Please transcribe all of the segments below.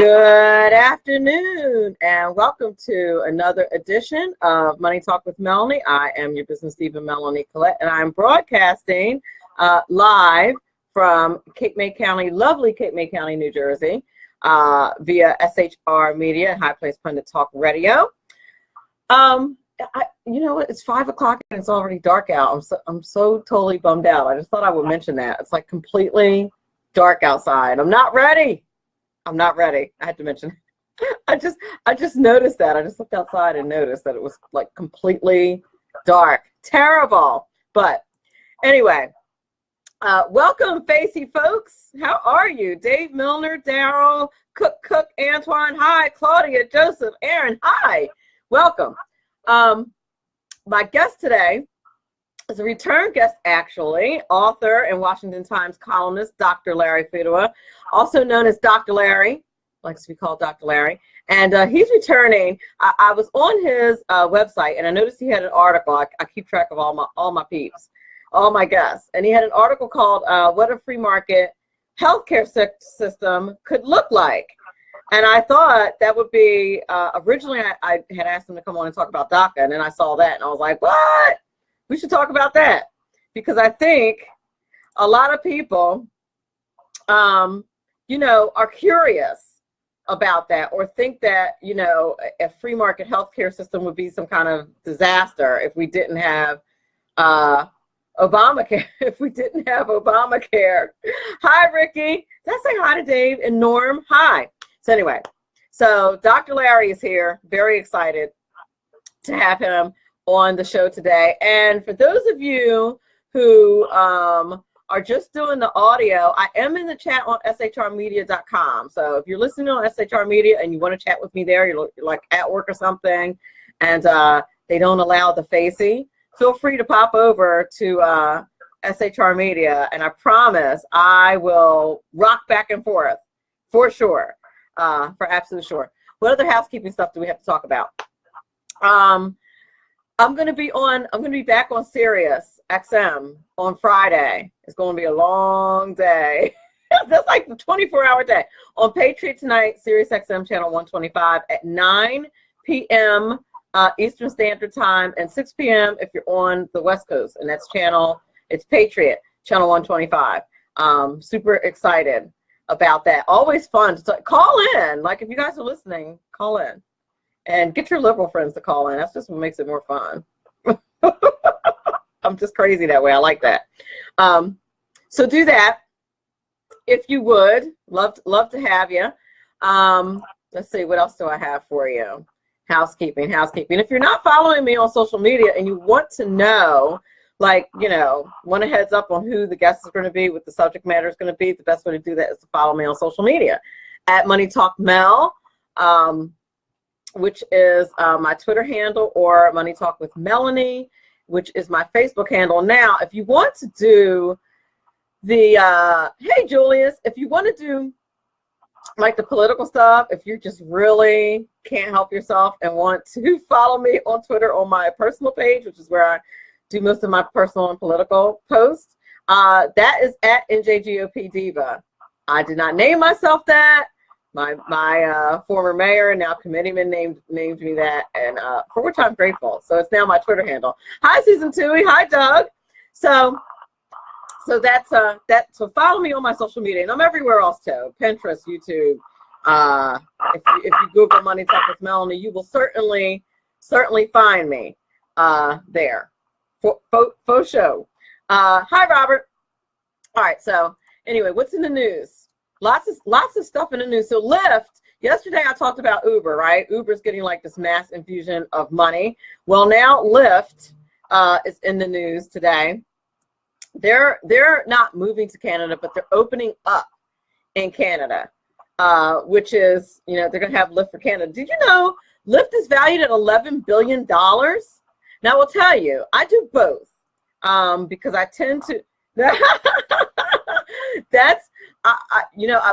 Good afternoon and welcome to another edition of Money Talk with Melanie. I am your business diva, Melanie Collette, and I'm broadcasting live from Cape May County, lovely Cape May County, New Jersey, via SHR Media, High Place Pundit Talk Radio. You know what? It's 5 o'clock and it's already dark out. I'm so totally bummed out. I just thought I would mention that. It's like completely dark outside. I'm not ready. I had to mention it. I just noticed that. I just looked outside and noticed that it was like completely dark. Terrible. But anyway, welcome, Facey folks. How are you? Dave Milner, Daryl, Cook, Antoine. Hi, Claudia, Joseph, Aaron. Hi. Welcome. My guest today is a return guest, actually, author and Washington Times columnist, Dr. Larry Fedewa, also known as Dr. Larry, likes to be called Dr. Larry, and he's returning. I was on his website, and I noticed he had an article. I keep track of all my peeps, all my guests, and he had an article called "What a Free Market Healthcare System Could Look Like." And I thought that would be, originally I had asked him to come on and talk about DACA, and then I saw that, and I was like, what? We should talk about that. Because I think a lot of people, you know, are curious about that, or think that, you know, a free market healthcare system would be some kind of disaster if we didn't have Obamacare. If we didn't have Obamacare. Hi, Ricky. Did I say hi to Dave and Norm? Hi. So anyway, so Dr. Larry is here. Very excited to have him on the show today. And for those of you who are just doing the audio, I am in the chat on shrmedia.com. So if you're listening on SHR Media and you want to chat with me there, you're like at work or something, and they don't allow the facey, feel free to pop over to SHR Media, and I promise I will rock back and forth for sure. For absolute sure. What other housekeeping stuff do we have to talk about? I'm going to be back on Sirius XM on Friday. It's going to be a long day. That's like the 24-hour day. On Patriot tonight, Sirius XM channel 125 at 9 p.m. Eastern Standard Time, and 6 p.m. if you're on the West Coast, and it's Patriot channel 125. Super excited about that. Always fun to call in. Like, if you guys are listening, call in and get your liberal friends to call in. That's just what makes it more fun. I'm just crazy that way. I like that. So do that if you would. Love to have you. Let's see, what else do I have for you? Housekeeping. If you're not following me on social media and you want to know, like, you know, want a heads up on who the guest is going to be, what the subject matter is going to be, the best way to do that is to follow me on social media at MoneyTalkMel, which is my Twitter handle, or MoneyTalkwithMelanie, which is my Facebook handle. Now, if you want to do the, hey, Julius, if you want to do like the political stuff, if you just really can't help yourself and want to follow me on Twitter on my personal page, which is where I do most of my personal and political posts, that is at NJGOP Diva. I did not name myself that. My former mayor and now committeeman named me that, and for which I'm grateful. So it's now my Twitter handle. Hi, Susan Tui. Hi, Doug. So that's so follow me on my social media, and I'm everywhere else too. Pinterest, YouTube. If you Google Money Talk with Melanie, you will certainly find me there. Faux show. Hi, Robert. All right. So anyway, what's in the news? Lots of stuff in the news. So Lyft. Yesterday I talked about Uber, right? Uber's getting like this mass infusion of money. Well, now Lyft is in the news today. They're not moving to Canada, but they're opening up in Canada, which is, you know, they're going to have Lyft for Canada. Did you know Lyft is valued at $11 billion? Now, I will tell you, I do both because I tend to,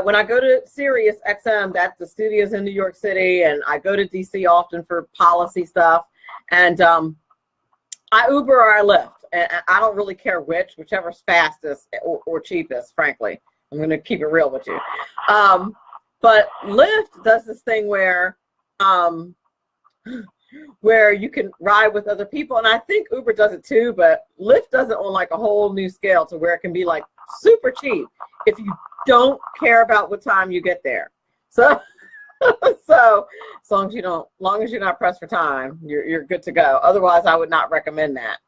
when I go to Sirius XM, that's the studios in New York City, and I go to DC often for policy stuff, and I Uber or I Lyft, and I don't really care whichever's fastest or cheapest, frankly. I'm going to keep it real with you. But Lyft does this thing where you can ride with other people, and I think Uber does it too, but Lyft does it on like a whole new scale to where it can be like super cheap if you don't care about what time you get there. So so as long as you're not pressed for time, you're good to go. Otherwise, I would not recommend that.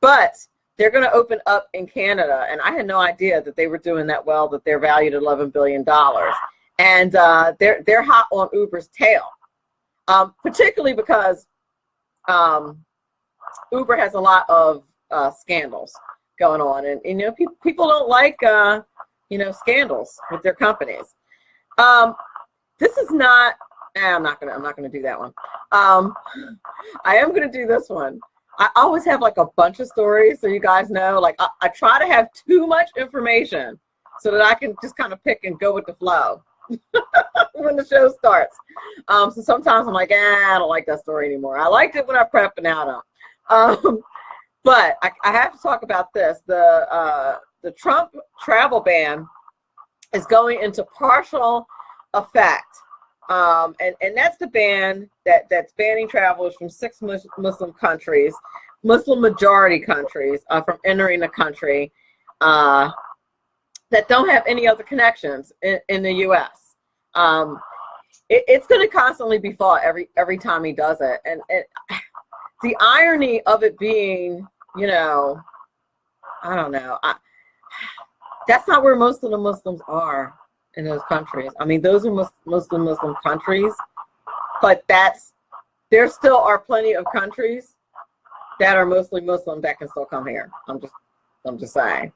But they're going to open up in Canada, and I had no idea that they were doing that well, that they're valued at $11 billion. And they're hot on Uber's tail, particularly because Uber has a lot of scandals going on. And you know, people don't like, you know, scandals with their companies. This is not, I'm not gonna do that one. I am gonna do this one. I always have like a bunch of stories, so you guys know, like I try to have too much information so that I can just kind of pick and go with the flow when the show starts. So sometimes I'm like, I don't like that story anymore. I liked it when I prepped, and now I don't. But I have to talk about this. The Trump travel ban is going into partial effect. And that's the ban that's banning travelers from 6 Muslim countries, Muslim majority countries, from entering the country that don't have any other connections in the U.S. It's going to constantly be fought every time he does it. And the irony of it being, you know, I don't know. That's not where most of the Muslims are. In those countries. I mean, those are Muslim countries, but there still are plenty of countries that are mostly Muslim that can still come here. I'm just saying.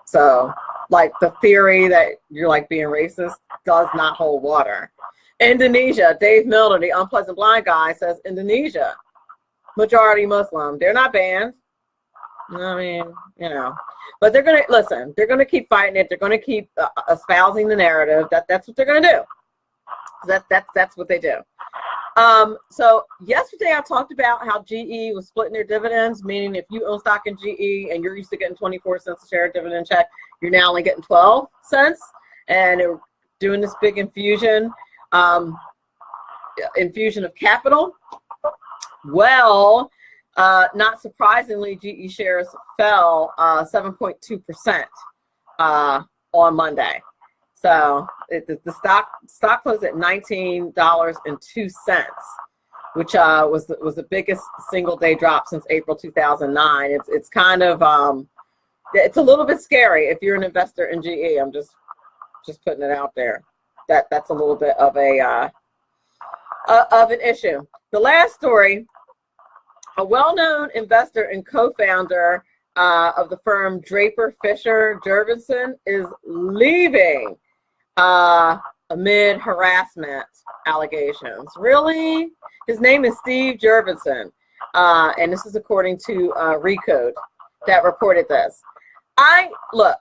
So, like, the theory that you're like being racist does not hold water. Indonesia, Dave Milner, the unpleasant blind guy, says Indonesia, majority Muslim. They're not banned. I mean, you know, but they're going to, listen, they're going to keep fighting it. They're going to keep espousing the narrative. That's what they're going to do. That's what they do. So yesterday I talked about how GE was splitting their dividends, meaning if you own stock in GE and you're used to getting 24 cents a share dividend check, you're now only getting 12 cents. And they're doing this big infusion of capital. Well, not surprisingly, GE shares fell 7.2% on Monday. So the stock closed at $19.02, which was the biggest single day drop since April 2009. It's kind of it's a little bit scary if you're an investor in GE. I'm just putting it out there. That's a little bit of an issue. The last story. A well-known investor and co-founder of the firm Draper Fisher Jurvetson is leaving amid harassment allegations. Really? His name is Steve Jurvetson, and this is according to Recode that reported this. Look,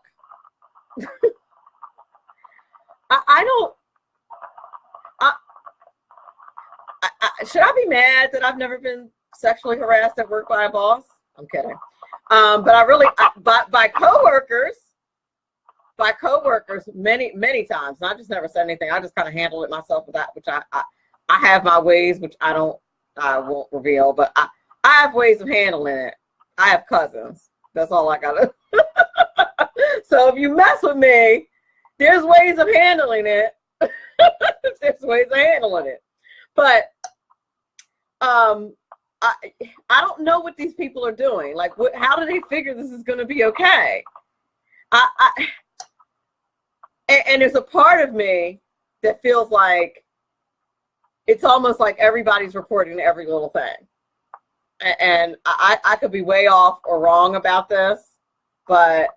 should I be mad that I've never been sexually harassed at work by a boss? I'm kidding. But I really, by coworkers many times. And I just never said anything. I just kind of handle it myself with that, which I have my ways, which I won't reveal, but I have ways of handling it. I have cousins. That's all I got. So if you mess with me, there's ways of handling it. There's ways of handling it. But I don't know what these people are doing. Like, how do they figure this is going to be okay? And there's a part of me that feels like it's almost like everybody's reporting every little thing. And I could be way off or wrong about this, but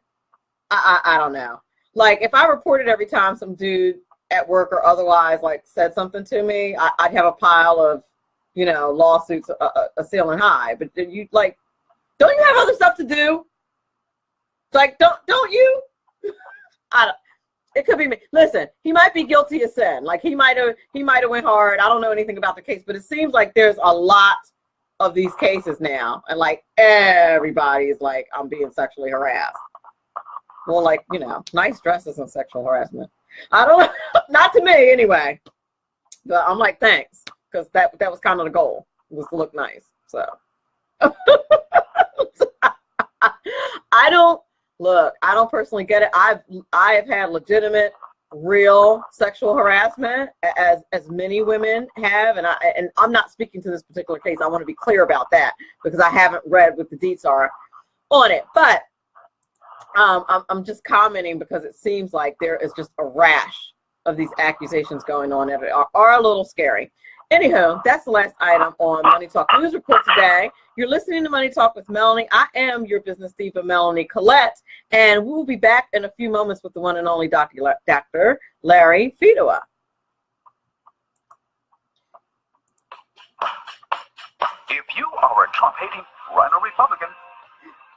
I don't know. Like, if I reported every time some dude at work or otherwise like said something to me, I'd have a pile of, you know, lawsuits a ceiling high. But don't you have other stuff to do? Like, don't you? It could be me. Listen, he might be guilty of sin. Like, he might have went hard. I don't know anything about the case, but it seems like there's a lot of these cases now, and like everybody is like, I'm being sexually harassed. Well, like, you know, nice dresses and sexual harassment. I don't know, not to me anyway. But I'm like, thanks, because that was kind of the goal, was to look nice. So I don't personally get it. I have had legitimate, real sexual harassment, as many women have, and I'm not speaking to this particular case. I want to be clear about that because I haven't read what the deets are on it. But I'm just commenting because it seems like there is just a rash of these accusations going on that are a little scary. Anyhow, that's the last item on Money Talk News Report today. You're listening to Money Talk with Melanie. I am your business diva, Melanie Collette, and we'll be back in a few moments with the one and only Dr. Larry Fedewa. If you are a Trump-hating rhino Republican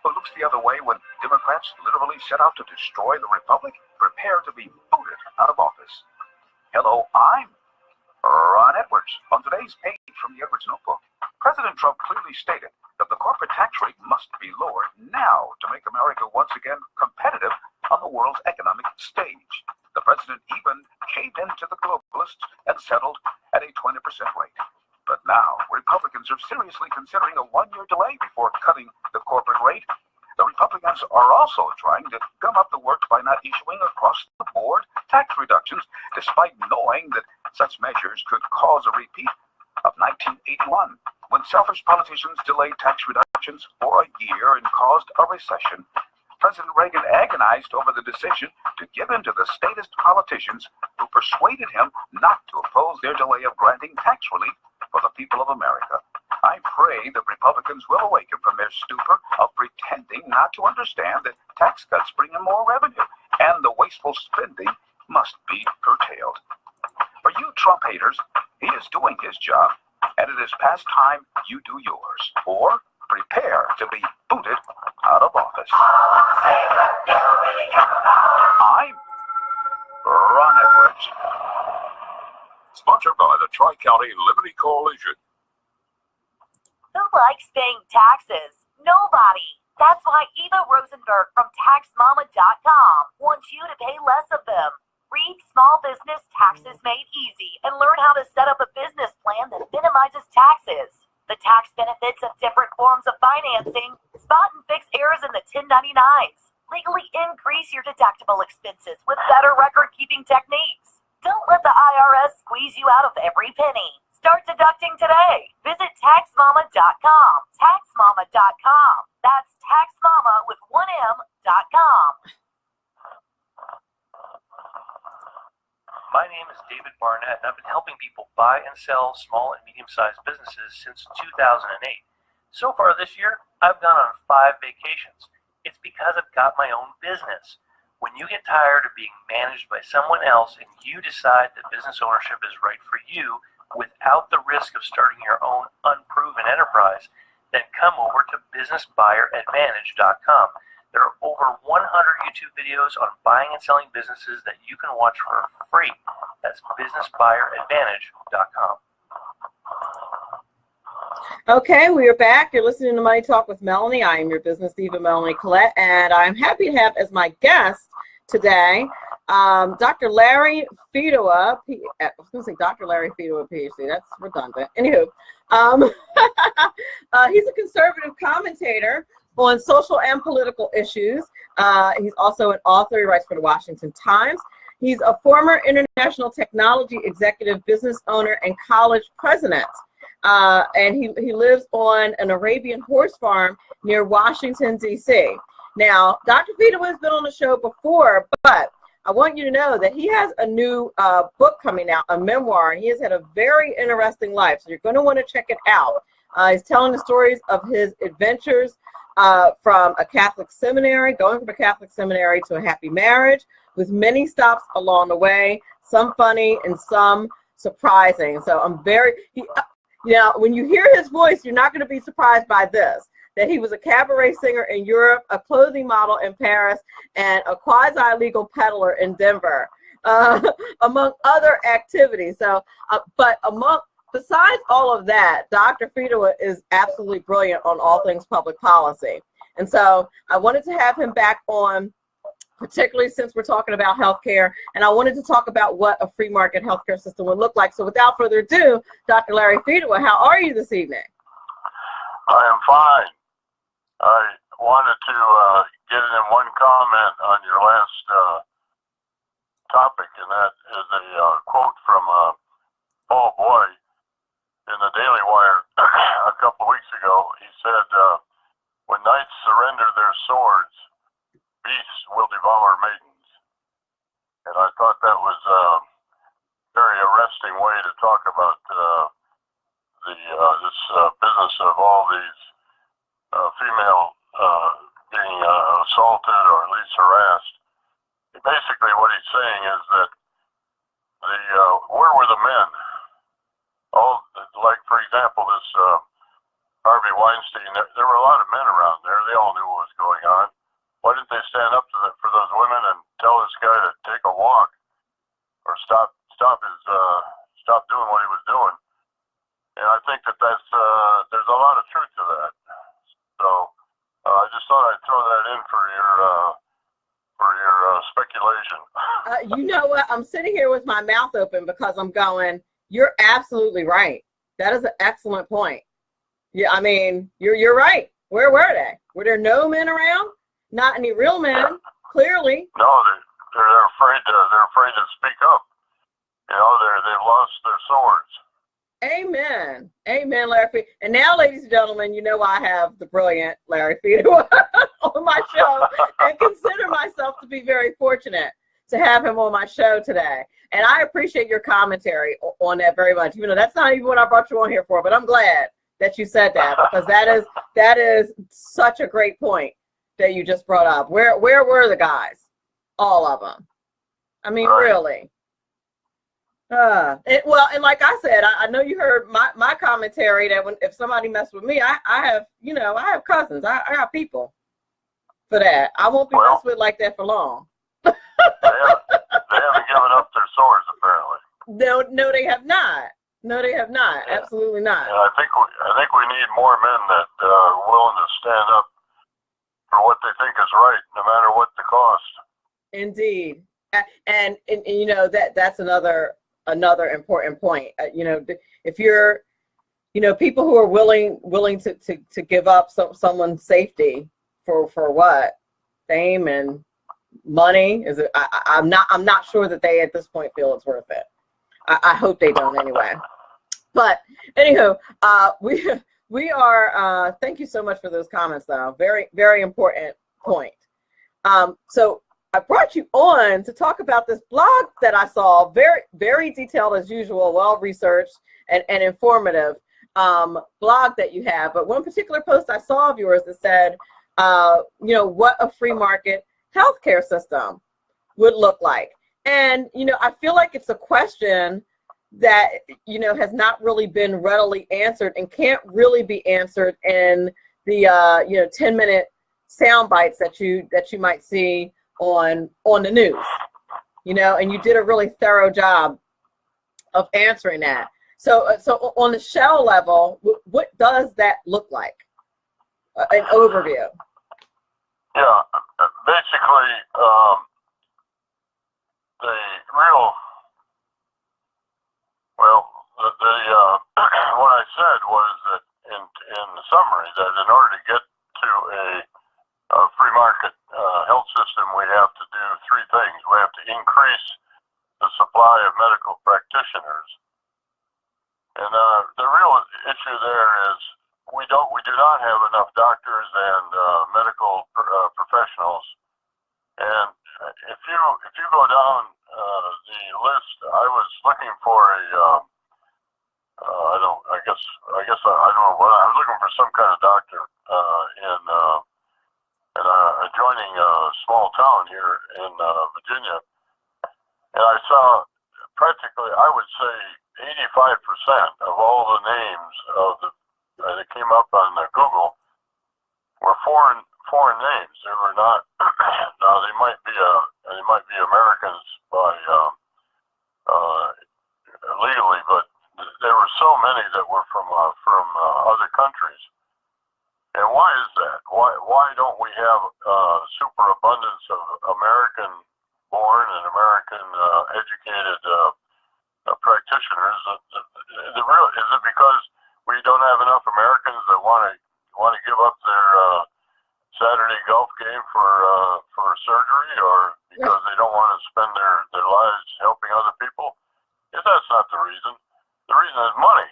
who looks the other way when Democrats literally set out to destroy the Republic, prepare to be booted out of office. Hello, I'm Ron Edwards. On today's page from the Edwards Notebook, President Trump clearly stated that the corporate tax rate must be lowered now to make America once again competitive on the world's economic stage. The president even caved into the globalists and settled at a 20% rate. But now, Republicans are seriously considering a one-year delay before cutting the corporate rate. The Republicans are also trying to gum up the works by not issuing across-the-board tax reductions, despite knowing that such measures could cause a repeat of 1981, when selfish politicians delayed tax reductions for a year and caused a recession. President Reagan agonized over the decision to give in to the statist politicians who persuaded him not to oppose their delay of granting tax relief for the people of America. I pray that Republicans will awaken from their stupor of pretending not to understand that tax cuts bring in more revenue and the wasteful spending must be curtailed. For you Trump haters, he is doing his job, and it is past time you do yours, or prepare to be booted out of office. I'm Ron Edwards. Sponsored by the Tri-County Liberty Coalition. Who likes paying taxes? Nobody. That's why Eva Rosenberg from TaxMama.com wants you to pay less of them. Read Small Business Taxes Made Easy and learn how to set up a business plan that minimizes taxes, the tax benefits of different forms of financing, spot and fix errors in the 1099s, legally increase your deductible expenses with better record-keeping techniques. Don't let the IRS squeeze you out of every penny. Start deducting today. Visit TaxMama.com. TaxMama.com. That's TaxMama with one M.com. My name is David Barnett, and I've been helping people buy and sell small and medium-sized businesses since 2008. So far this year, I've gone on 5 vacations. It's because I've got my own business. When you get tired of being managed by someone else and you decide that business ownership is right for you without the risk of starting your own unproven enterprise, then come over to businessbuyeradvantage.com. There are over 100 YouTube videos on buying and selling businesses that you can watch for free. That's businessbuyeradvantage.com. Okay, we are back. You're listening to Money Talk with Melanie. I am your business diva, Melanie Collette, and I'm happy to have as my guest today Dr. Larry Fedewa. I was going to say Dr. Larry Fedewa, Ph.D. That's redundant. Anywho, he's a conservative commentator on social and political issues. He's also an author. He writes for the Washington Times. He's a former international technology executive, business owner, and college president. And he lives on an Arabian horse farm near Washington, D.C. Now, Dr. Fedewa has been on the show before, but I want you to know that he has a new book coming out, a memoir, and he has had a very interesting life. So you're going to want to check it out. He's telling the stories of his adventures from a Catholic seminary, going from a Catholic seminary to a happy marriage, with many stops along the way, some funny and some surprising. So I'm very... when you hear his voice, you're not going to be surprised by this, that he was a cabaret singer in Europe, a clothing model in Paris, and a quasi-legal peddler in Denver, among other activities. So, besides all of that, Dr. Fedewa is absolutely brilliant on all things public policy. And so I wanted to have him back on particularly since we're talking about healthcare. And I wanted to talk about what a free market healthcare system would look like. So without further ado, Dr. Larry Fedewa, how are you this evening? I am fine. I wanted to get in one comment on your last topic, and that is a quote from Paul Boyd in the Daily Wire a couple of weeks ago. He said, when knights surrender their swords, beasts will devour maidens. And I thought that was a very arresting way to talk about this business of all these female being assaulted or at least harassed. Basically what he's saying is that where were the men? Like for example, this Harvey Weinstein, there were a lot of men around there. They all knew what was going on. Why didn't they stand up for those women and tell this guy to take a walk or stop doing what he was doing? And I think that there's a lot of truth to that. So I just thought I'd throw that in for your speculation. You know what? I'm sitting here with my mouth open because I'm going, you're absolutely right. That is an excellent point. Yeah, I mean, you're right. Where were they? Were there no men around? Not any real men, clearly. No, they're afraid to speak up. You know, they've lost their swords. Amen. Amen, Larry. And now, ladies and gentlemen, you know I have the brilliant Larry Fedewa on my show, and consider myself to be very fortunate to have him on my show today. And I appreciate your commentary on that very much. You know, that's not even what I brought you on here for, but I'm glad that you said that, because that is such a great point that you just brought up. Where were the guys? All of them. I mean, really. And like I said, I know you heard my commentary that if somebody messed with me, I have cousins. I got people for that. I won't be messed with like that for long. They haven't given up their swords, apparently. No, they have not. No, they have not. Yeah. Absolutely not. Yeah, I think we need more men that are willing to stand up for what they think is right, no matter what the cost. Indeed, and you know that's another important point. You know, if you're, you know, people who are willing to give up someone's safety for what? Fame and money? Is it? I'm not sure that they at this point feel it's worth it. I hope they don't anyway. But anyhow, we are. Thank you so much for those comments, though. Very, very important point. So I brought you on to talk about this blog that I saw. Very, very detailed as usual, well researched and informative blog that you have. But one particular post I saw of yours that said, you know, what a free market healthcare system would look like. And, you know, I feel like it's a question that, you know, has not really been readily answered and can't really be answered in the, you know, 10-minute sound bites that you might see on the news, you know, and you did a really thorough job of answering that. So on the shell level, what does that look like? An overview. Yeah, basically, what I said was that in summary, that in order to get to a free market health system, we have to do three things. We have to increase the supply of medical practitioners, and the real issue there is we do not have enough doctors and medical professionals. And if you go down the list, I was looking for I don't know what I was looking for, some kind of doctor in adjoining a small town here in Virginia, and I saw practically, I would say 85% of all the names that came up on Google were foreign names. They were not. Now they might be Americans by legally, but there were so many that were from other countries. And why is that? Why don't we have superabundance of American-born and American-educated practitioners? Is it because we don't have enough Americans that want to give up their Saturday golf game for surgery, or because they don't want to spend their lives helping other people? That's not the reason. The reason is money.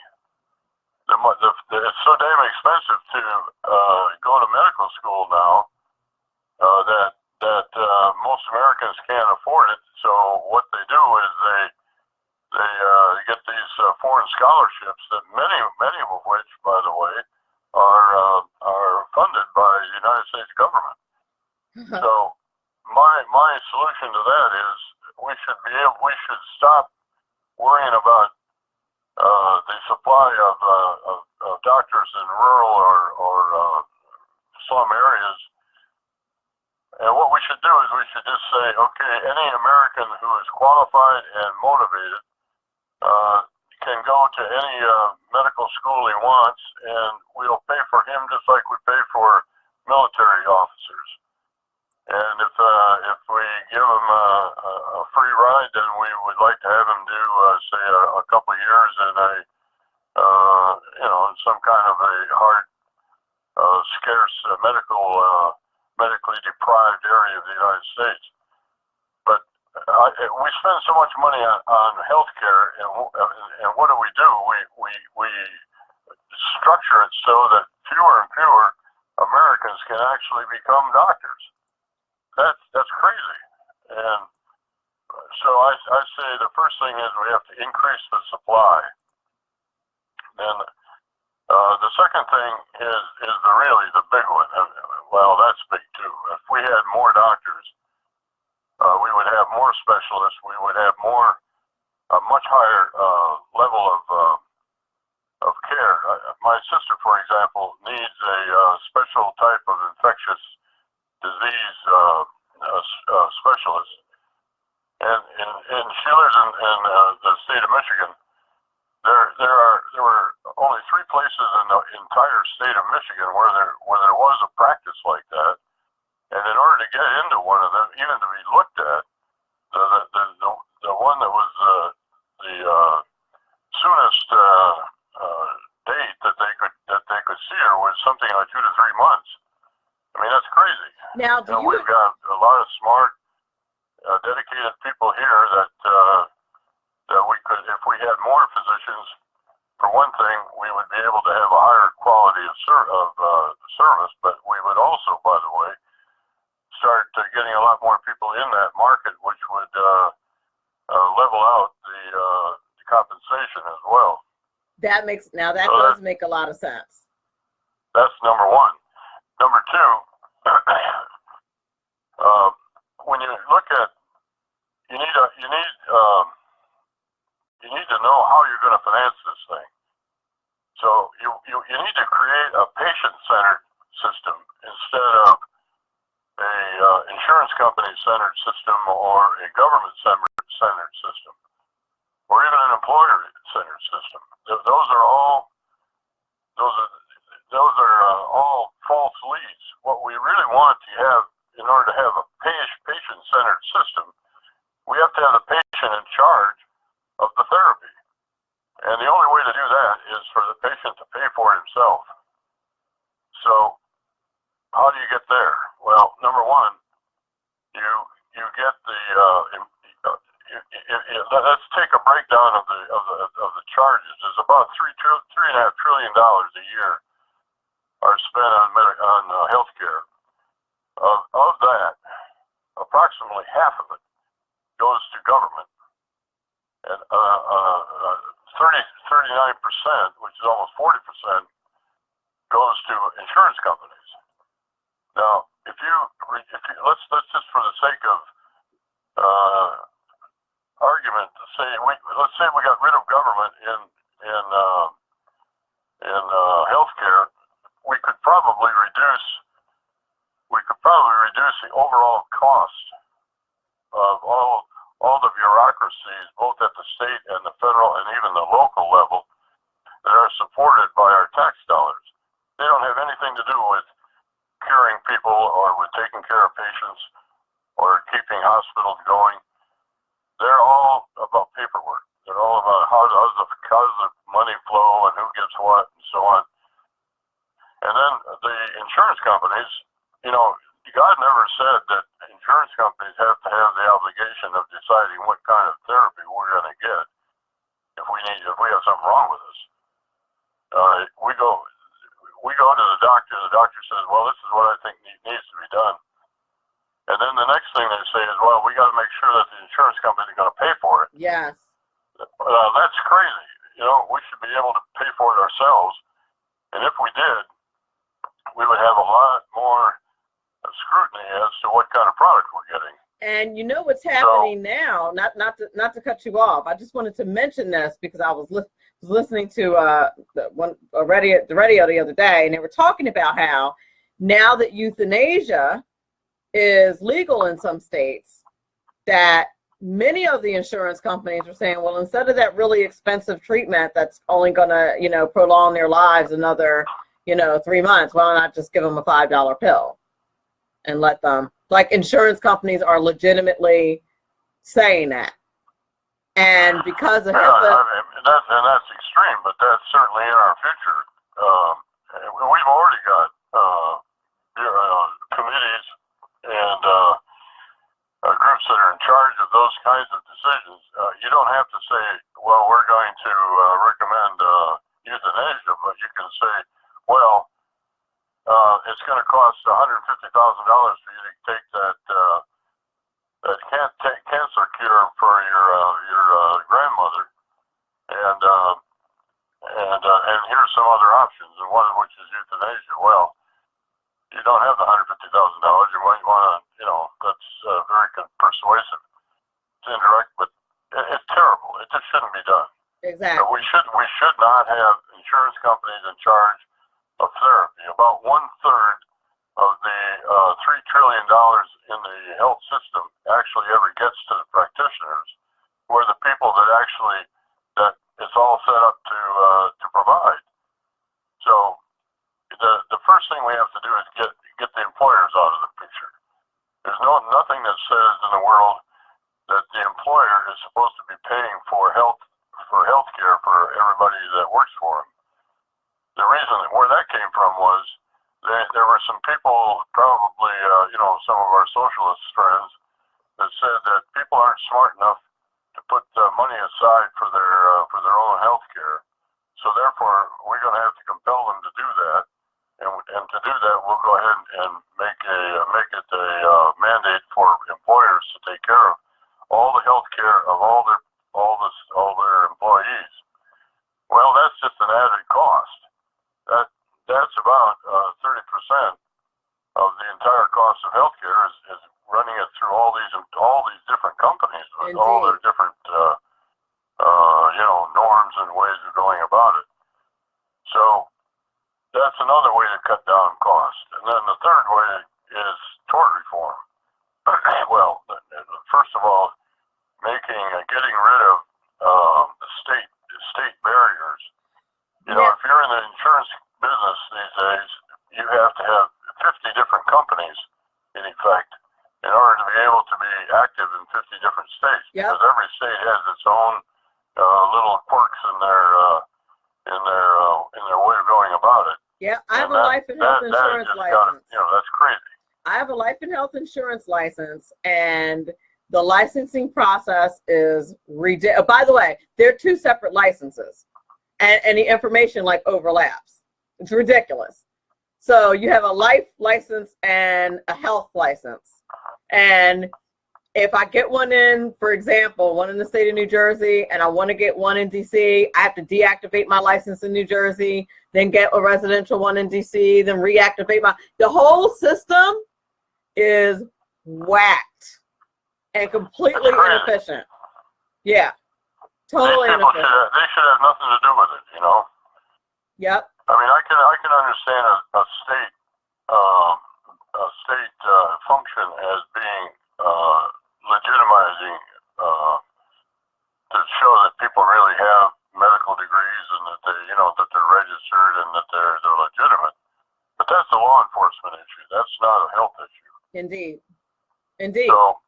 It's so damn expensive to go to medical school now that most Americans can't afford it. So what they do is they get these foreign scholarships that many of which, by the way, are funded by the United States government. So my solution to that is we should stop worrying about the supply of doctors in rural or slum areas. And what we should do is we should just say, okay, any American who is qualified and motivated can go to any medical school he wants, and we'll pay for him just like we pay for military officers. And if we give him a free ride, then we would like to have him do, say, a couple of years in in some kind of a hard, scarce medically deprived area of the United States. But we spend so much money on health care, and what do? We structure it so that fewer and fewer Americans can actually become doctors. That's crazy. And so I say the first thing is we have to increase the supply. Then the second thing is really the big one. Well, that's big too. If we had more doctors, we would have more specialists. We would have a much higher level of care. My sister, for example, needs a special type of infectious disease specialist, and she lives in the state of Michigan. There were only 3 places in the entire state of Michigan where there was a practice like that, and in order to get into one of them, even to be looked at, the one that was the soonest date that they could see her was something like 2 to 3 months. I mean, that's crazy. Now, we've got a lot of smart, dedicated people here that we could, if we had more physicians, for one thing, we would be able to have a higher quality of service, but we would also, by the way, start getting a lot more people in that market, which would level out the compensation as well. That does make a lot of sense. That's number one. Number two, when you look at, you need to know how you're going to finance this thing. So you need to create a patient-centered system instead of a insurance company-centered system or a government-centered system, or even an employer-centered system. Those are all false leads. What we really want to have, in order to have a patient-centered system, we have to have the patient in charge of the therapy. And the only way to do that is for the patient to pay for it himself. So how do you get there? Well, number one, you get the let's take a breakdown of the charges. There's about $3.5 trillion a year are spent on healthcare. Of that, approximately half of it goes to government, and 39%, which is almost 40%, goes to insurance companies. Now, if you let's just for the sake of argument, let's say we got rid of government in healthcare, we could probably reduce the overall cost of all the bureaucracies, both at the state and the federal and even the local level, that are supported by our tax dollars. They don't have anything to do with curing people or with taking care of patients or keeping hospitals going. They're all about paperwork. They're all about how does the money flow and who gets what and so on. And then the insurance companies, you know, God never said that insurance companies have to have the obligation of deciding what kind of therapy we're going to get if we have something wrong with us. We go to the doctor. The doctor says, "Well, this is what I think needs to be done." And then the next thing they say is, "Well, we got to make sure that the insurance company is going to pay for it." Yes. That's crazy. You know, we should be able to pay for it ourselves. And if we did, we would have a lot more scrutiny as to what kind of product we're getting. And you know what's happening now? Not to cut you off. I just wanted to mention this because I was listening to the radio the other day, and they were talking about how now that euthanasia is legal in some states, that many of the insurance companies are saying, well, instead of that really expensive treatment that's only going to, you know, prolong their lives another, you know, 3 months, why not just give them a $5 pill and let them, like insurance companies are legitimately saying that. And because of HIPAA. That's extreme, but that's certainly in our future. We've already got committees and groups that are in charge of those kinds of decisions. You don't have to say, well, we're going to recommend euthanasia, but you can say, well, it's going to cost $150,000 for you to take that cancer cure for your grandmother, and here's some other options, and one of which is euthanasia. Well, you don't have the $150,000. You might want to, you know, that's very persuasive. It's indirect, but it's terrible. It just shouldn't be done. Exactly. So we should not have insurance companies in charge of therapy. About 1/3 of the $3 trillion in the health system actually ever gets to the practitioners, who are the people that it's all set up to provide. So the first thing we have to do is get the employers out of the picture. There's nothing that says in the world that the employer is supposed to be paying for health care for everybody that works for them. The reason where that came from was there were some people, probably some of our socialist friends, that said that people aren't smart enough to put money aside for their own health care. So therefore, we're going to have to compel them to do that. And to do that, we'll go ahead and make it a mandate for employers to take care of all the health care of all their employees. Well, that's just an added cost. That's about 30% of the entire cost of healthcare is running it through all these different companies with all their different norms and ways of going about it. So that's another way to cut down cost. And then the third way is tort reform. Well, first of all, getting rid of the state barriers. You know, if you're in the insurance business these days, you have to have 50 different companies, in effect, in order to be able to be active in 50 different states. Yep. Because every state has its own little quirks in their way of going about it. Yeah, I have a life and health insurance license. That's crazy. I have a life and health insurance license, and the licensing process is ridiculous. By the way, they're two separate licenses, and the information like overlaps. It's ridiculous. So you have a life license and a health license, and if I get one in, for example, one in the state of New Jersey, and I want to get one in DC, I have to deactivate my license in New Jersey, then get a residential one in DC, then reactivate the whole system is whacked and completely inefficient. Yeah, totally inefficient. They should have nothing to do with it, you know? Yep. I mean, I can understand a state function as being legitimizing to show that people really have medical degrees and that they're registered and that they're legitimate. law enforcement issue. That's not a health issue. Indeed. Indeed. So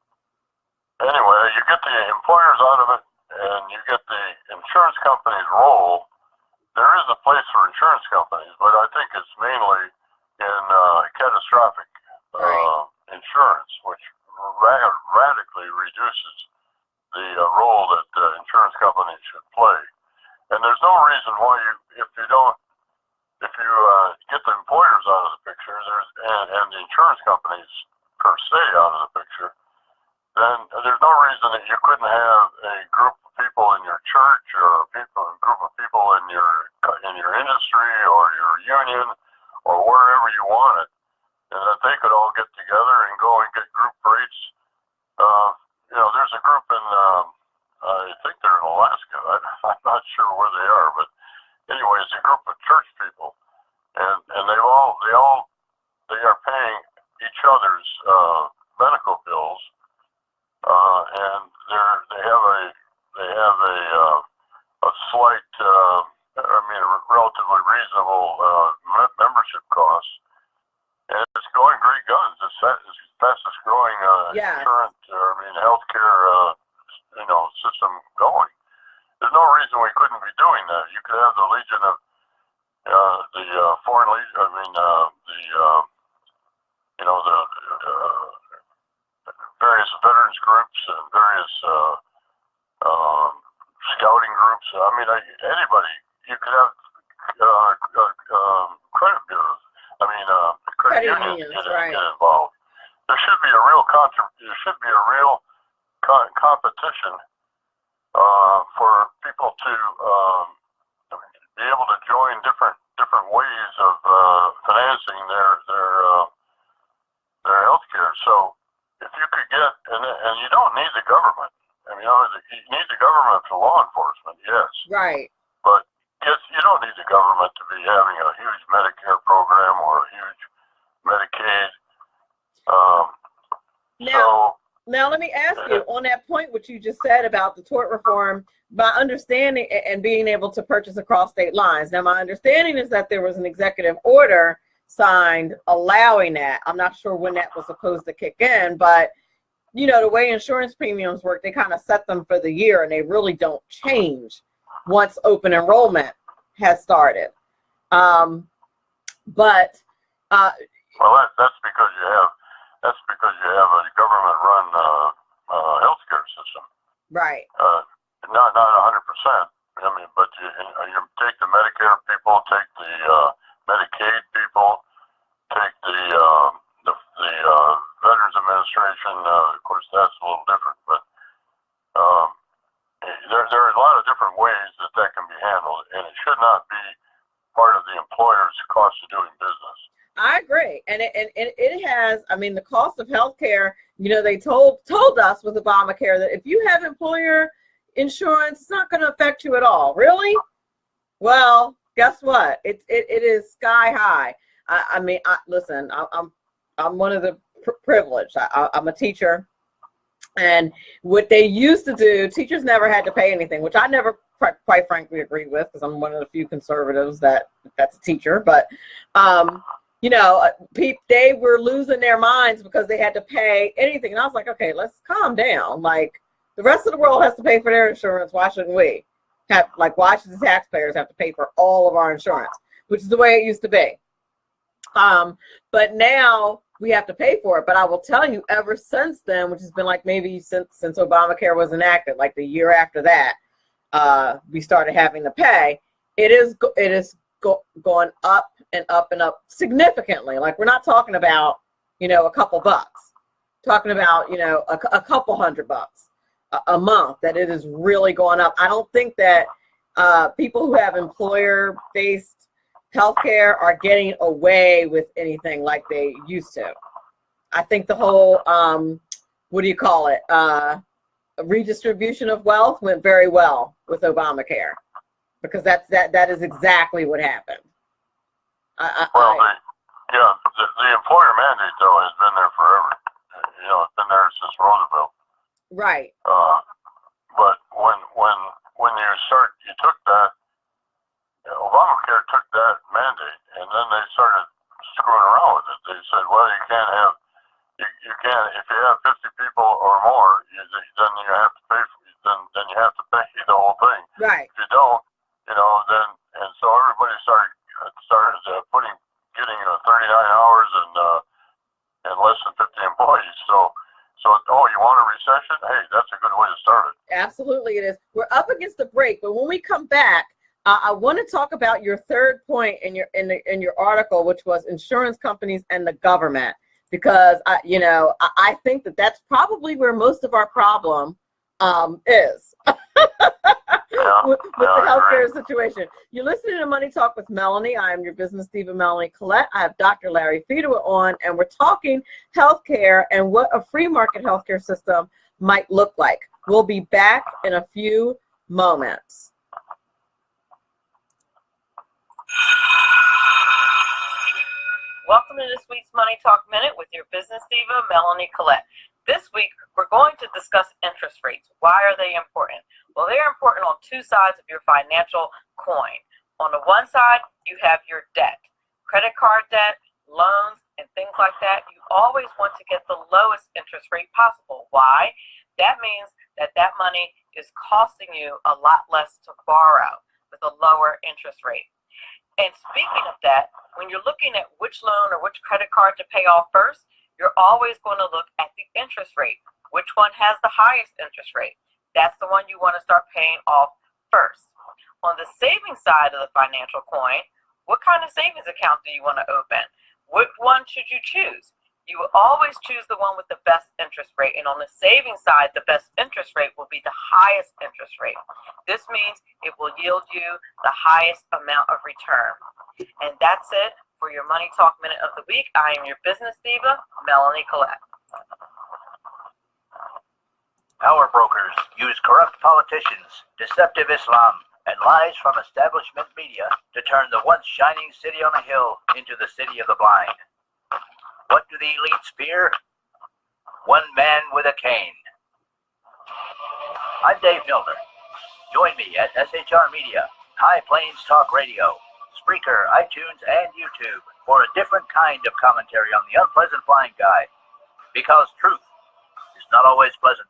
anyway, you get the employers out of it, and you get the insurance company's role. There is a place for insurance companies, but I think it's mainly in catastrophic insurance, which radically reduces the role that insurance companies should play. And there's no reason why if you get the employers out of the picture, and the insurance companies per se out of the picture, then there's no reason that you couldn't have a group of people in your church or a group of people in your industry or your union or wherever you want it, and that they could all get together and go and get group rates. There's a group in, I think they're in Alaska. I'm not sure where they are, but anyway, it's a group of church people, and they are paying each other's medical bills, and they have a slight, a relatively reasonable membership cost, and it's going great guns. It's fastest growing healthcare system going. There's no reason we couldn't be doing that. You could have the Legion of the Foreign Legion. The various veterans groups and various scouting groups. Anybody. You could have credit bureaus. Credit unions get involved. There should be a real competition for people to be able to join different ways of financing their health care. So if you could get, and you don't need the government. You need the government for law enforcement, yes. Right. But you don't need the government to be having a huge Medicare program or a huge Medicaid. Now let me ask you, on that point what you just said about the tort reform, by understanding and being able to purchase across state lines. Now, my understanding is that there was an executive order signed allowing that. I'm not sure when that was supposed to kick in, but the way insurance premiums work, they kind of set them for the year, and they really don't change once open enrollment has started. Well, that's because you have a government-run healthcare system. Right. Not 100%. But you take the Medicare people, take the Medicaid people, take the Veterans Administration. Of course, that's a little different, but there are a lot of different ways that can be handled, and it should not be part of the employer's cost of doing business. I agree, and it has. The cost of healthcare. They told us with Obamacare that if you have employer insurance, it's not going to affect you at all. Really? Well, guess what? It is sky high. Listen. I'm one of the privileged. I'm a teacher, and what they used to do, teachers never had to pay anything, which I never, quite frankly, agree with, because I'm one of the few conservatives that's a teacher. But they were losing their minds because they had to pay anything. And I was like, okay, let's calm down. Like, the rest of the world has to pay for their insurance. Why shouldn't we? Why should the taxpayers have to pay for all of our insurance? Which is the way it used to be. But now we have to pay for it. But I will tell you, ever since then, which has been like maybe since Obamacare was enacted, like the year after that, we started having to pay. It is going up and up and up significantly. Like, we're not talking about, a couple bucks. Talking about, a couple $100 a month, that it is really going up. I don't think that people who have employer-based healthcare are getting away with anything like they used to. I think the whole, redistribution of wealth went very well with Obamacare, because that is exactly what happened. The employer mandate, though, has been there forever. It's been there since Roosevelt. Right. But when you took that, Obamacare took that mandate, and then they started screwing around with it. they said, well, you can't have, you can't, if you have 50 people or more, then you have to pay for it, then you have to pay the whole thing. Right. If you don't, then, and so everybody started getting 39 hours and less than 50 employees. So, you want a recession? Hey, that's a good way to start it. Absolutely, it is. We're up against the break, but when we come back, I want to talk about your third point in your article, which was insurance companies and the government, because I think that's probably where most of our problem is. with the healthcare situation. You're listening to Money Talk with Melanie. I am your business diva, Melanie Collette. I have Dr. Larry Fedewa on, and we're talking healthcare and what a free market healthcare system might look like. We'll be back in a few moments. Welcome to this week's Money Talk Minute with your business diva, Melanie Collette. This week, we're going to discuss interest rates. Why are they important? Well, they're important on two sides of your financial coin. On the one side, you have your debt, credit card debt, loans, and things like that. You always want to get the lowest interest rate possible. Why? That means that money is costing you a lot less to borrow with a lower interest rate. And speaking of that, when you're looking at which loan or which credit card to pay off first, you're always going to look at the interest rate. Which one has the highest interest rate? That's the one you want to start paying off first. On the savings side of the financial coin, what kind of savings account do you want to open? Which one should you choose? You will always choose the one with the best interest rate. And on the savings side, the best interest rate will be the highest interest rate. This means it will yield you the highest amount of return. And that's it for your Money Talk Minute of the Week. I am your business diva, Melanie Collette. Power brokers use corrupt politicians, deceptive Islam, and lies from establishment media to turn the once shining city on a hill into the city of the blind. What do the elites fear? One man with a cane. I'm Dave Milner. Join me at SHR Media, High Plains Talk Radio, Spreaker, iTunes, and YouTube for a different kind of commentary on the unpleasant blind guy. Because truth is not always pleasant.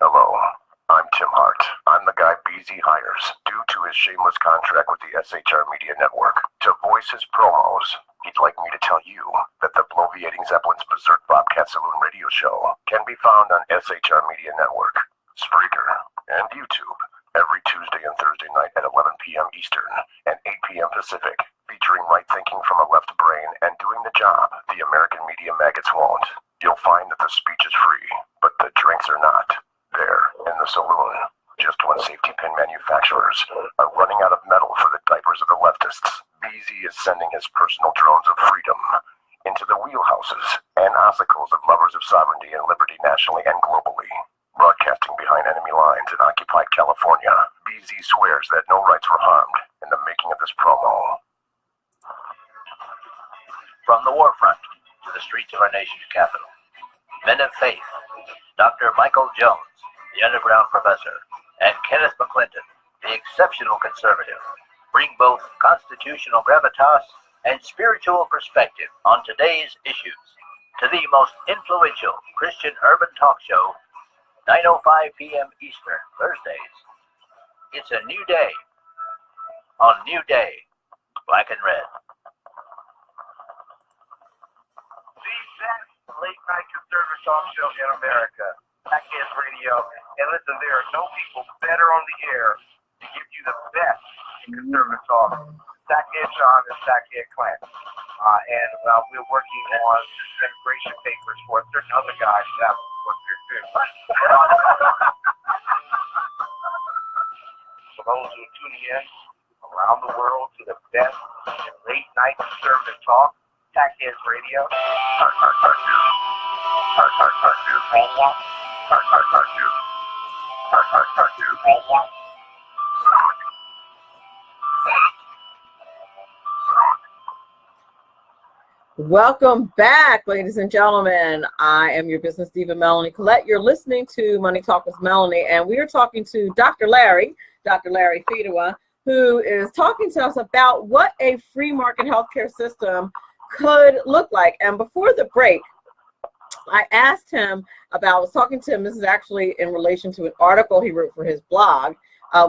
Hello, I'm Tim Hart. I'm the guy BZ hires due to his shameless contract with the SHR Media Network to voice his promos. He'd like me to tell you that the Bloviating Zeppelin's Berserk Bobcat Saloon radio show can be found on SHR Media Network, Spreaker, and YouTube every Tuesday and Thursday night at 11 p.m. Eastern and 8 p.m. Pacific, featuring right thinking from a left brain and doing the job the American media maggots won't. You'll find that the speech is free, but the drinks are not. There, in the saloon, just when safety pin manufacturers are running out of metal for the diapers of the leftists, BZ is sending his personal drones of freedom into the wheelhouses and obstacles of lovers of sovereignty and liberty nationally and globally. Broadcasting behind enemy lines in occupied California, BZ swears that no rights were harmed in the making of this promo. From the war front to the streets of our nation's capital, men of faith, Dr. Michael Jones, the underground professor, and Kenneth McClinton, the exceptional conservative, bring both constitutional gravitas and spiritual perspective on today's issues to the most influential Christian urban talk show, 9:05 p.m. Eastern, Thursdays. It's a new day on New Day, Black and Red. The best late-night conservative talk show in America, Blackhead Radio. And listen, there are no people better on the air to give you the best in conservative talk. Blackhead Shaun and Blackhead Clan. And we're working on immigration papers for a certain other guy that was here too. For those who are tuning in around the world to the best in late-night conservative talk, Blackhead Radio. Welcome back, ladies and gentlemen. I am your business diva, Melanie Collette. You're listening to Money Talk with Melanie, and we are talking to Dr. Larry Fedewa, who is talking to us about what a free market healthcare system could look like. And before the break, I asked him about, I was talking to him, this is actually in relation to an article he wrote for his blog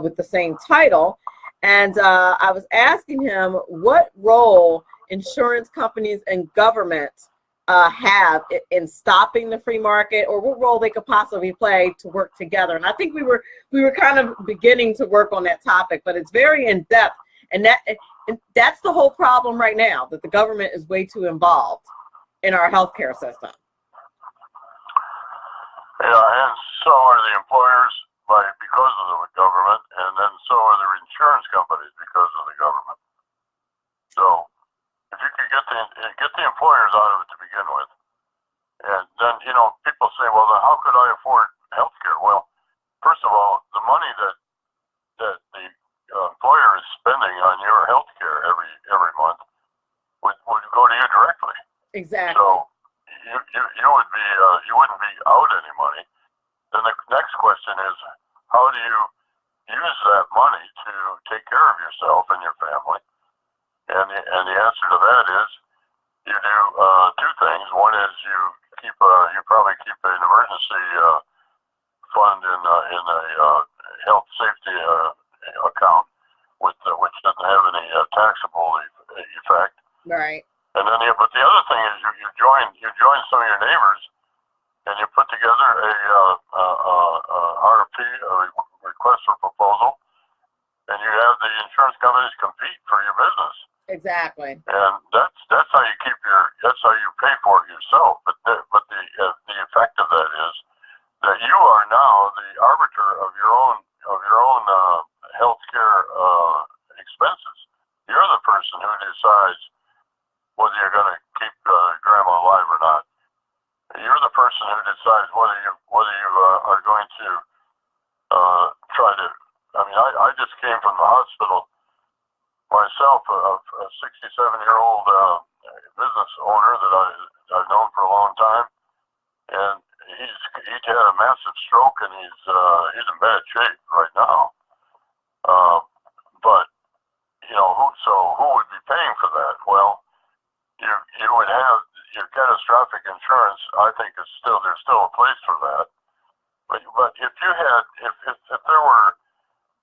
with the same title. And I was asking him what role insurance companies and government have in stopping the free market, or what role they could possibly play to work together. And I think we were kind of beginning to work on that topic, but it's very in depth, and that's the whole problem right now, that the government is way too involved in our healthcare system. Yeah, and so are the employers because of the government, and then so are the insurance companies because of the government. So if you could get the employers out of it to begin with, and then, you know, people say, well, then how could I afford health care? Well, first of all, the money that the employer is spending on your health care every month would go to you directly. Exactly. So you wouldn't be out any money. Then the next question is, how do you use that money to take care of yourself and your family? And the answer to that is you do two things. One is you probably keep an emergency fund in a health safety account which doesn't have any taxable effect. Right. And then but the other thing is you join some of your neighbors and you put together a RFP, a request for proposal, and you have the insurance companies compete for your business. Exactly. And that's how you pay for it yourself. But the effect of that is that you are now the arbiter of your own health care expenses. You're the person who decides whether you're going to keep grandma alive or not. You're the person who decides whether you are going to try to. I mean, I just came from the hospital myself, a 67-year-old business owner that I've known for a long time, and he'd had a massive stroke, and he's in bad shape right now. But you know, who would be paying for that? Well, you would have your catastrophic insurance. I think there's still a place for that. But if there were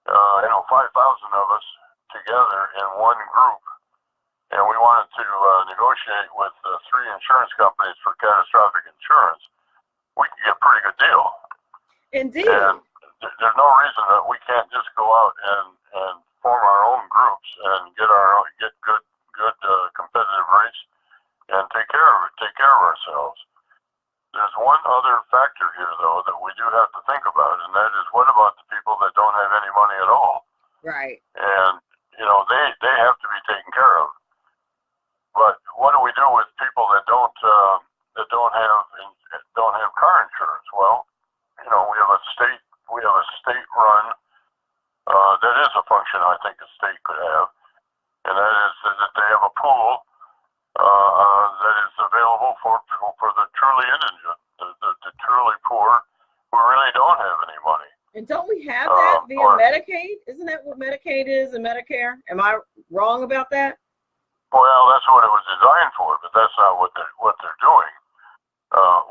5,000 of us together in one group, and we wanted to negotiate with 3 insurance companies for catastrophic insurance, we could get a pretty good deal. Indeed. And there's no reason that we can't just go out and form our own groups and get good competitive rates and take care of ourselves. There's one other factor here, though, that we do have to think about, and that is, what about the people that don't have any money at all? Right. And you know, they have to be taken care of. But what do we do with people that don't have car insurance? Well, you know, we have a state-run. That is a function I think a state could have, and that is that they have a pool that is available for the truly indigent, the truly poor, who really don't have any money. And don't we have that via Medicaid? Isn't that what Medicaid is and Medicare? Am I wrong about that? Well, that's what it was designed for, but that's not what they're doing.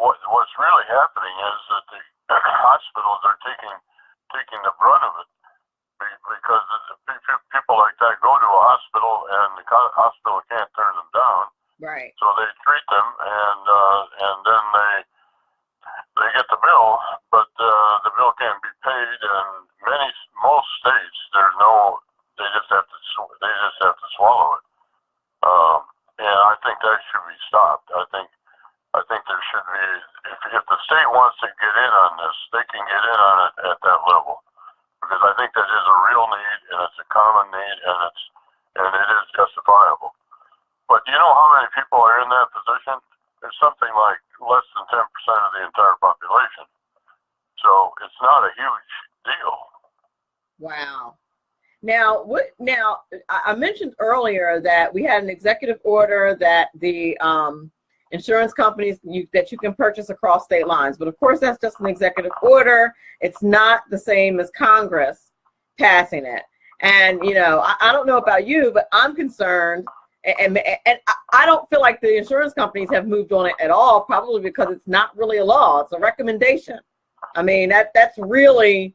What's really happening is that the hospitals are taking the brunt of it, because people like that go to a hospital and the hospital can't turn them down. Right. So they treat them, and then they get the bill, but the bill can't be paid. And most states, they just have to swallow it. And I think that should be stopped. I think there should be, if the state wants to get in on this, they can get in on it at that level, because I think that is a real need, and it's a common need, and it is justifiable. But do you know how many people are in that position? There's something like less than 10% of the entire population. So it's not a huge deal. Wow. Now, I mentioned earlier that we had an executive order that the insurance companies that you can purchase across state lines, but of course that's just an executive order. It's not the same as Congress passing it. And you know, I don't know about you, but I'm concerned And I don't feel like the insurance companies have moved on it at all, probably because it's not really a law. It's a recommendation. I mean, that's really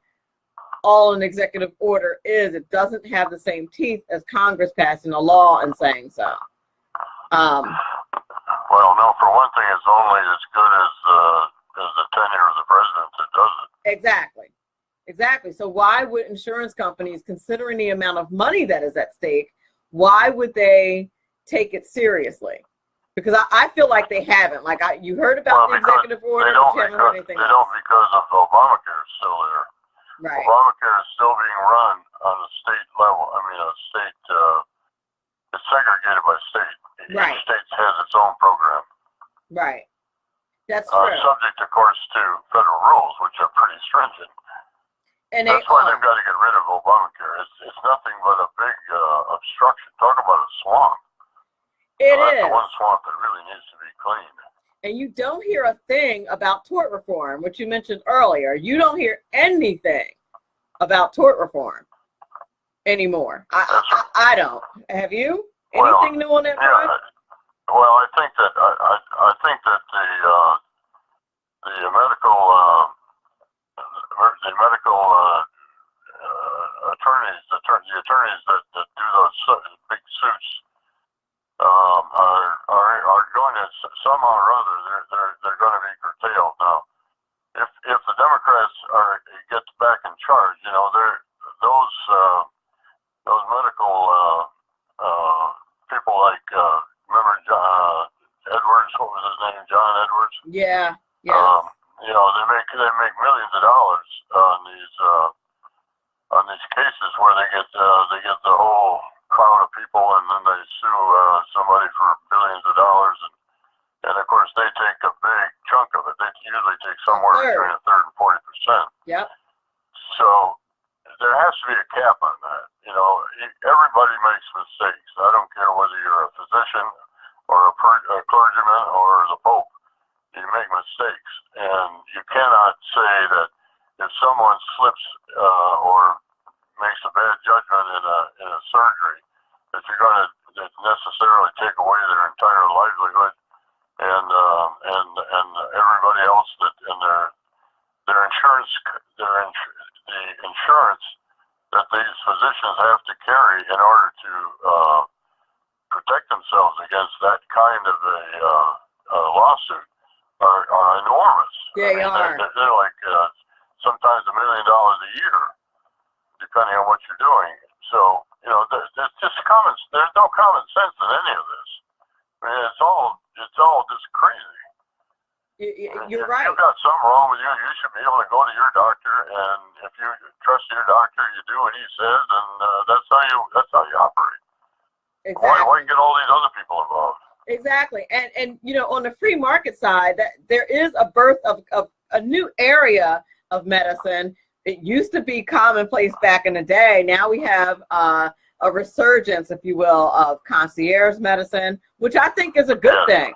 all an executive order is. It doesn't have the same teeth as Congress passing a law and saying so. Well, no, for one thing, it's only as good as the tenure of the president that does it. Exactly. So why would insurance companies, considering the amount of money that is at stake, why would they take it seriously? Because I feel like they haven't. Like you heard about the executive order, but you haven't heard anything else. They don't, because of Obamacare is still there. Right. Obamacare is still being run on a state level. I mean, it's segregated by state. Right. Each state has its own program. Right. That's true. Subject, of course, to federal rules, which are pretty stringent. And that's why they've got to get rid of Obamacare. It's nothing but a big obstruction. Talk about a swamp. That's the one swamp that really needs to be cleaned. And you don't hear a thing about tort reform, which you mentioned earlier. You don't hear anything about tort reform anymore. I don't. Have you? Anything new on that front? Well, I think that the medical attorneys that do those big suits are going to somehow or other they're going to be curtailed. Now, if the Democrats get back in charge, you know, those medical people like remember Edwards, what was his name, John Edwards? Yeah. You know, they make millions of dollars on these cases where they get the whole crowd of people, and then they sue somebody for billions of dollars, and of course they take a big chunk of it. They usually take somewhere between a third and 40%. Yep. So there has to be a cap on that. You know, everybody makes mistakes. I don't care whether you're a physician or a clergyman or the Pope. You make mistakes, and you cannot say that if someone slips or makes a bad judgment in a surgery, that you're going to necessarily take away their entire livelihood and everybody else that and their insurance, the insurance that these physicians have to carry in order to protect themselves against that kind of a lawsuit are enormous. They are. They're like sometimes $1 million a year, depending on what you're doing. So, you know, there's no common sense in any of this. I mean, it's all just crazy. You're right. If you've got something wrong with you, you should be able to go to your doctor, and if you trust your doctor, you do what he says, and that's how you operate. Exactly. Why get all these other people involved? Exactly. And you know, on the free market side, that there is a birth of a new area of medicine. It used to be commonplace back in the day. Now we have a resurgence, if you will, of concierge medicine, which I think is a good thing.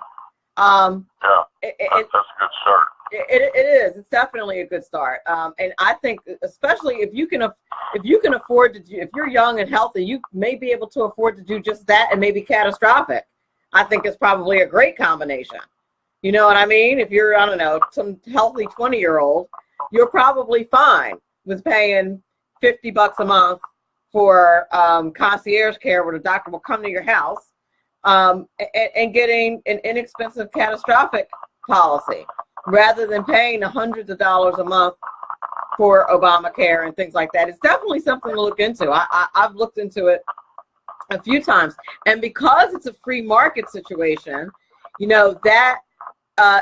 That's a good start. It is. It's definitely a good start. And I think, especially if you can afford to do, if you're young and healthy, you may be able to afford to do just that, and maybe catastrophic. I think it's probably a great combination. You know what I mean? If you're, I don't know, some healthy 20-year-old, you're probably fine with paying $50 a month for concierge care, where the doctor will come to your house and getting an inexpensive catastrophic policy, rather than paying the hundreds of dollars a month for Obamacare and things like that. It's definitely something to look into. I've looked into it a few times, and because it's a free market situation, you know, that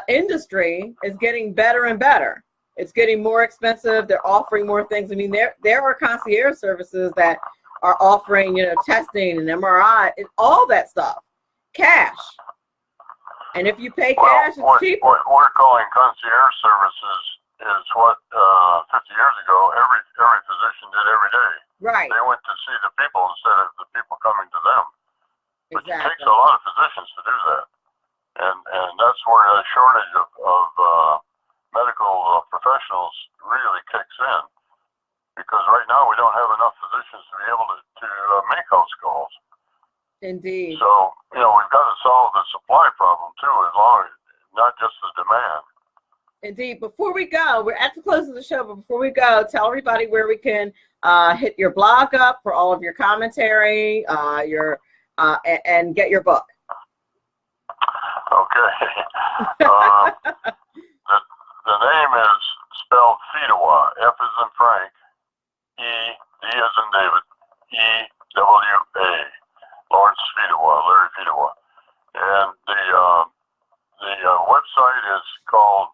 industry is getting better and better. It's getting more expensive. They're offering more things. I mean, there are concierge services that are offering, you know, testing and MRI and all that stuff, cash. And if you pay cash, it's cheaper. What we're calling concierge services is what 50 years ago every physician did every day. Right. They went to see the people instead of the people coming to them. But Exactly. it takes a lot of physicians to do that, and that's where a shortage of medical professionals really kicks in, because right now we don't have enough physicians to be able to make house calls. Indeed. So, you know, we've got to solve the supply problem too, as long as not just the demand. Indeed. Before we go, we're at the close of the show, but before we go, tell everybody where we can hit your blog up for all of your commentary, and get your book. Okay. The name is spelled Fedewa, F as in Frank, E, D as in David, E-W-A, Lawrence Fedewa, Larry Fedewa. And the website is called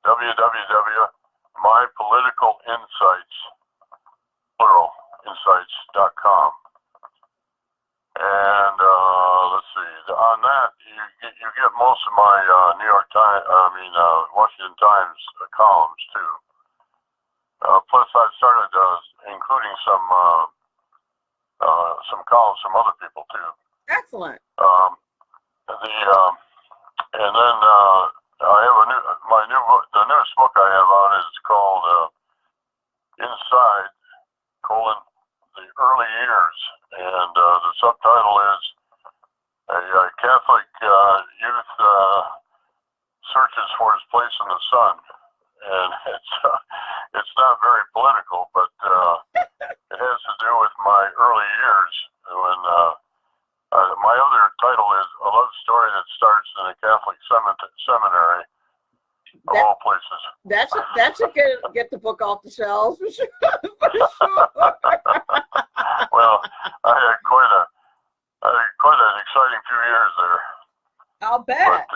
www.mypoliticalinsights.com. And let's see, on that you get most of my New York Times, Washington Times columns too. Plus, I started including some columns from other people too. Excellent. And then I have the newest book I have out is called Inside: The Early Years, and the subtitle is a Catholic youth searches for his place in the sun, and it's not very political, but it has to do with my early years when my other title is A Love Story That Starts in a Catholic Seminary, of all places. That should get the book off the shelves for sure. For sure. Well, I had quite an exciting few years there. I'll bet. But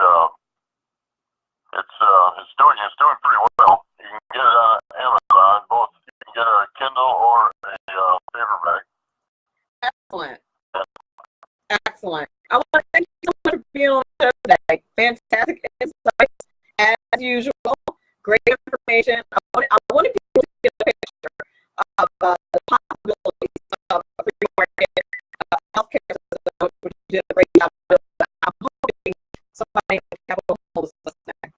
it's doing pretty well. You can get it on Amazon. Both you can get a Kindle or a paperback. Excellent. Excellent. I want to thank you so much for being on the show today. Fantastic insights as usual. Great information. I wanted people to get a picture of the possibilities of a free market healthcare system, which you did a great job of. I'm hoping somebody in the Capitol Hill is listening.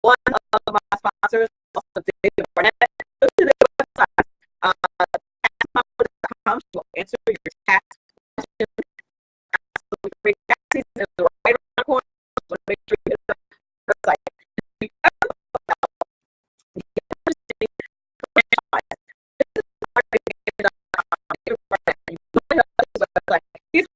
One of my sponsors, also David Barnett, go to their website, taxmama.com. She will answer your tax questions. Absolutely free. Tax season is right around the corner, so make sure you hit the website. He's